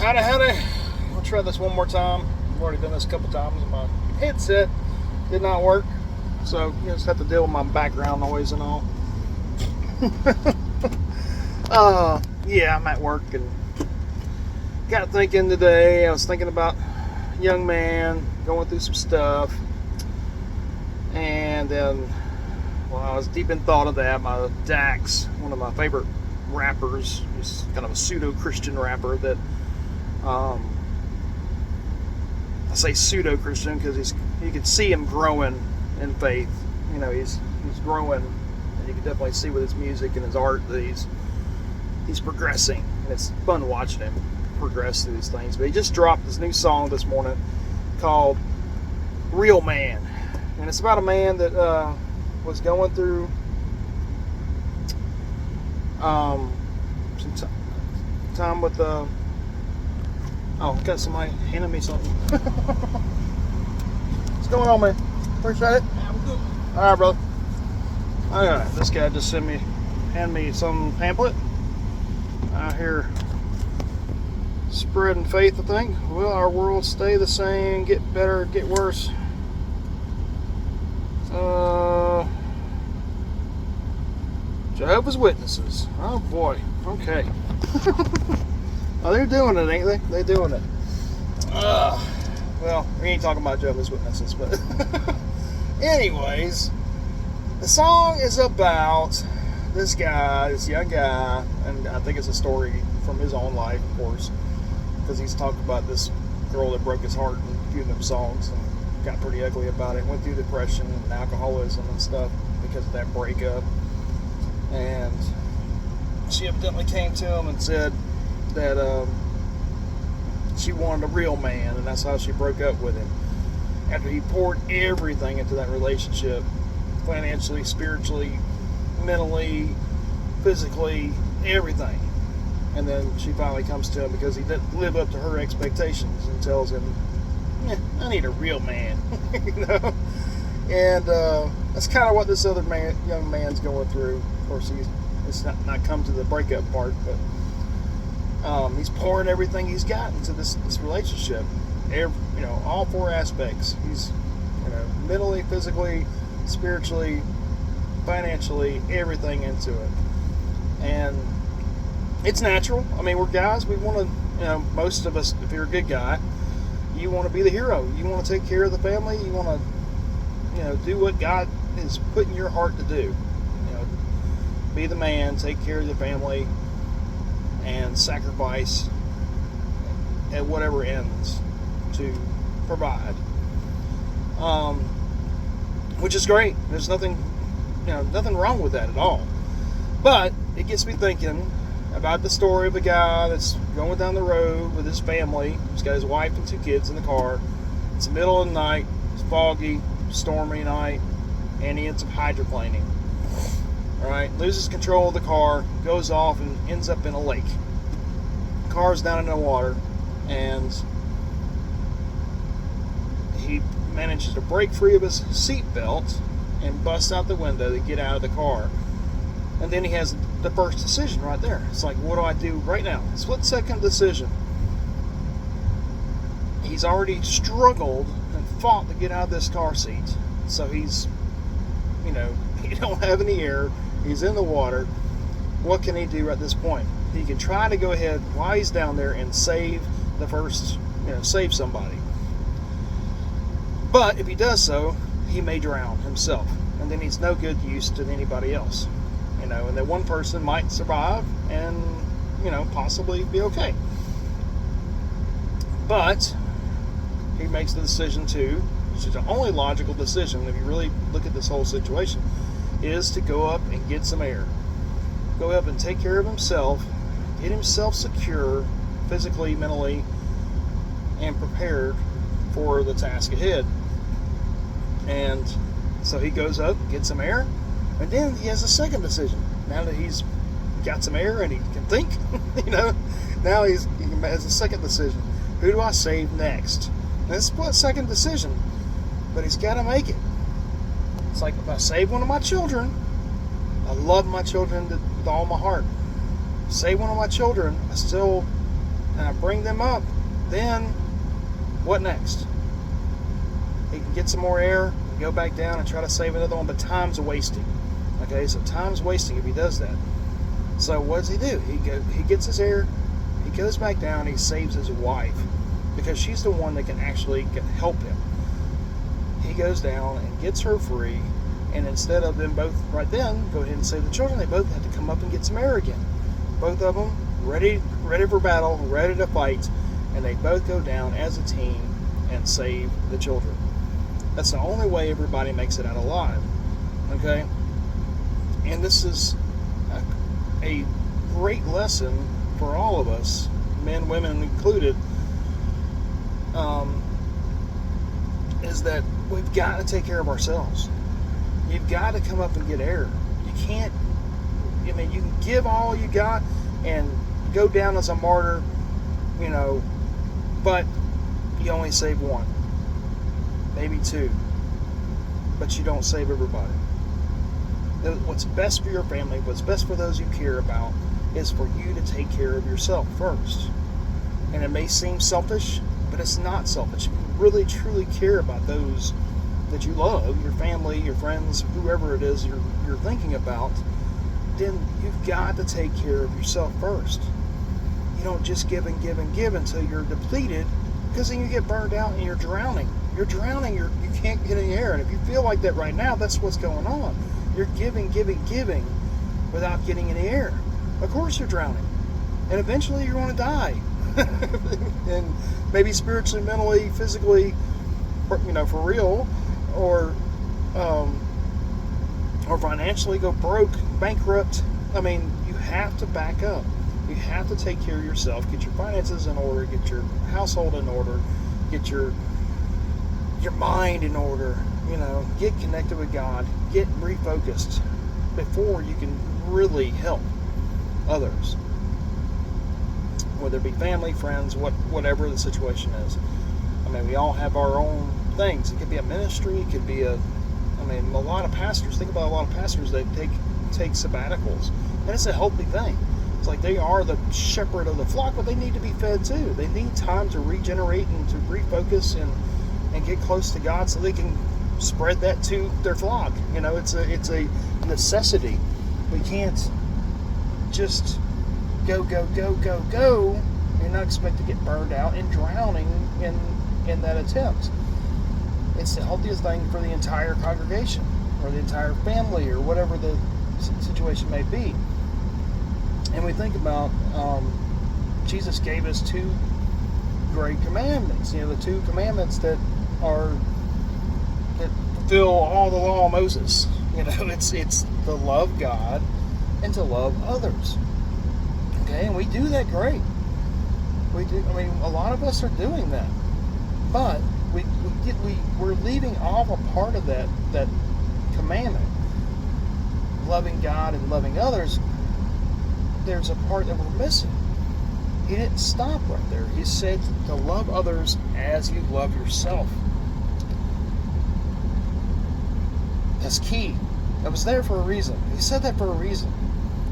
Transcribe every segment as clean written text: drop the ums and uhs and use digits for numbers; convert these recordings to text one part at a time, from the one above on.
Howdy. I'll try this one more time. I've already done this a couple times. My headset did not work, so you just have to deal with my background noise and all. Yeah, I'm at work and got thinking today. I was thinking about a young man going through some stuff, and then while I was deep in thought of that, my Dax, one of my favorite rappers, he's kind of a pseudo-Christian rapper that I say pseudo-Christian because you can see him growing in faith. You know, he's growing, and you can definitely see with his music and his art that he's progressing, and it's fun watching him progress through these things. But he just dropped this new song this morning called Real Man, and it's about a man that was going through some time with got somebody handing me something. What's going on, man? Appreciate it. Yeah, I'm good. All right, brother. All right, this guy just handed me some pamphlet out here, spreading faith. I think. Will our world stay the same, get better, get worse? Jehovah's Witnesses. Oh boy. Okay. Oh, they're doing it, ain't they? They're doing it. Well, we ain't talking about Jehovah's Witnesses, but anyways, the song is about this young guy, and I think it's a story from his own life, of course, because he's talked about this girl that broke his heart in a few of them songs and got pretty ugly about it, went through depression and alcoholism and stuff because of that breakup. And she evidently came to him and said that she wanted a real man, and that's how she broke up with him. After he poured everything into that relationship, financially, spiritually, mentally, physically, everything. And then she finally comes to him because he didn't live up to her expectations and tells him, I need a real man. You know? And that's kind of what this other young man's going through. Of course, it's not come to the breakup part, but he's pouring everything he's got into this relationship. All four aspects. He's, mentally, physically, spiritually, financially, everything into it. And it's natural. I mean, we're guys. We want to, most of us, if you're a good guy, you want to be the hero. You want to take care of the family. You want to, do what God is putting your heart to do. Be the man, take care of the family, and sacrifice at whatever ends to provide. Which is great. There's nothing wrong with that at all. But it gets me thinking about the story of a guy that's going down the road with his family. He's got his wife and 2 kids in the car. It's the middle of the night. It's foggy, stormy night, and he ends up hydroplaning. All right, loses control of the car, goes off and ends up in a lake. The car's down in the water, and he manages to break free of his seatbelt and busts out the window to get out of the car. And then he has the first decision right there. It's like, what do I do right now? Split-second decision. He's already struggled and fought to get out of this car seat. So he's, he don't have any air. He's in the water. What can he do at this point? He can try to go ahead while he's down there and save somebody. But if he does so, he may drown himself. And then he's no good use to anybody else. And that one person might survive and, possibly be okay. But he makes the decision to, which is the only logical decision if you really look at this whole situation, is to go up and get some air. Go up and take care of himself, get himself secure, physically, mentally, and prepared for the task ahead. And so he goes up, gets some air, and then he has a second decision. Now that he's got some air and he can think, now he has a second decision. Who do I save next? And it's a split-second decision, but he's got to make it. It's like, if I save one of my children, I love my children with all my heart. Save one of my children, I still and I bring them up, then what next? He can get some more air, go back down and try to save another one, but time's wasting. Okay, so time's wasting if he does that. So what does he do? He gets his air, he goes back down, he saves his wife, because she's the one that can help him. He goes down and gets her free, and instead of them both right then go ahead and save the children, they both have to come up and get some air again. Both of them ready for battle, ready to fight, and they both go down as a team and save the children. That's the only way everybody makes it out alive. Okay? And this is a great lesson for all of us, men, women included, is that we've got to take care of ourselves. You've got to come up and get air. You can't, you can give all you got and go down as a martyr, but you only save one, maybe two, but you don't save everybody. What's best for your family, what's best for those you care about, is for you to take care of yourself first. And it may seem selfish, but it's not selfish. If you really truly care about those that you love, your family, your friends, whoever it is you're thinking about, then you've got to take care of yourself first. You don't just give and give and give until you're depleted, because then you get burned out and you're drowning. You can't get any air. And if you feel like that right now, that's what's going on. You're giving without getting any air. Of course you're drowning. And eventually you're going to die. And maybe spiritually, mentally, physically, for real, or financially go broke, bankrupt. You have to back up. You have to take care of yourself. Get your finances in order. Get your household in order. Get your mind in order. Get connected with God. Get refocused before you can really help others. Whether it be family, friends, whatever the situation is. We all have our own things. It could be a ministry. It could be a lot of pastors. Think about a lot of pastors that take sabbaticals. And it's a healthy thing. It's like they are the shepherd of the flock, but they need to be fed too. They need time to regenerate and to refocus and get close to God so they can spread that to their flock. It's a necessity. We can't just go and not expect to get burned out and drowning in that attempt. It's the healthiest thing for the entire congregation or the entire family or whatever the situation may be. And we think about Jesus gave us two great commandments. The two commandments that fulfill all the law of Moses. It's to love God and to love others. Okay, and we do that great. We do. A lot of us are doing that, but we're leaving off a part of that commandment. Loving God and loving others. There's a part that we're missing. He didn't stop right there. He said to love others as you love yourself. That's key. That was there for a reason. He said that for a reason.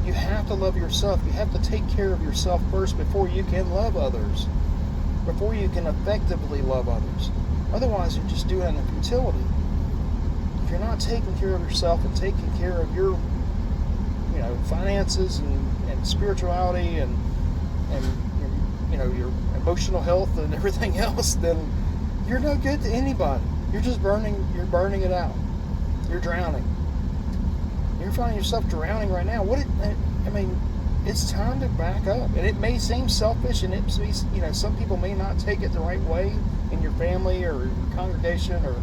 You have to love yourself. You have to take care of yourself first before you can love others. Before you can effectively love others. Otherwise, you're just doing it in futility. If you're not taking care of yourself and taking care of your finances and spirituality and your emotional health and everything else, then you're no good to anybody. You're just burning it out. You're drowning. You're finding yourself drowning right now. It's time to back up. And it may seem selfish, and some people may not take it the right way in your family or your congregation or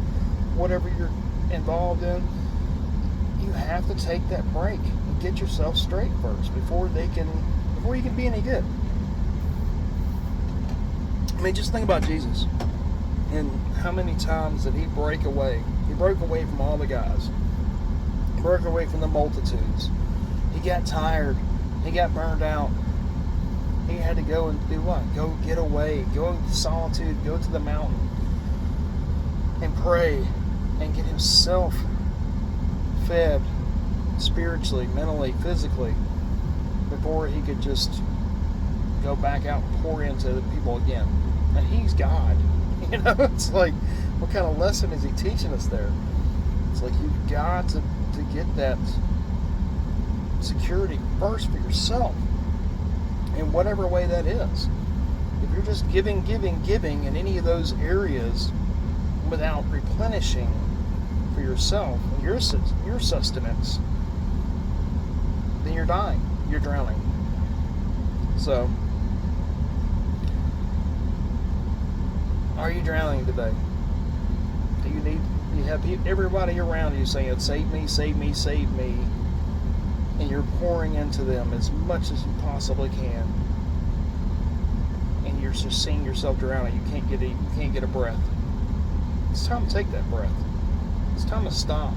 whatever you're involved in. You have to take that break and get yourself straight first before you can be any good. Just think about Jesus and how many times did he break away? He broke away from all the guys. He broke away from the multitudes. He got tired. He got burned out. He had to go and do what? Go get away. Go to solitude. Go to the mountain and pray and get himself fed spiritually, mentally, physically before he could just go back out and pour into the people again. And he's God. It's like, what kind of lesson is he teaching us there? It's like, you've got to get that security first for yourself in whatever way that is. If you're just giving in any of those areas without replenishing for yourself and your sustenance, then you're dying. You're drowning. So, are you drowning today? Do you have everybody around you saying, save me, save me, save me, and you're pouring into them as much as you possibly can, and you're just seeing yourself drowning. You can't get a breath. It's time to take that breath. It's time to stop,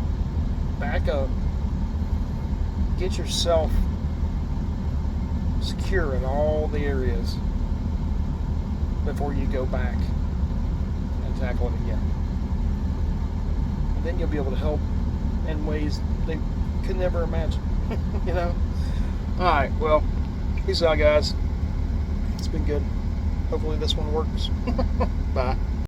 back up, get yourself secure in all the areas before you go back and tackle it again. And then you'll be able to help in ways they could never imagine. Alright, well, peace out, guys. It's been good. Hopefully this one works. Bye.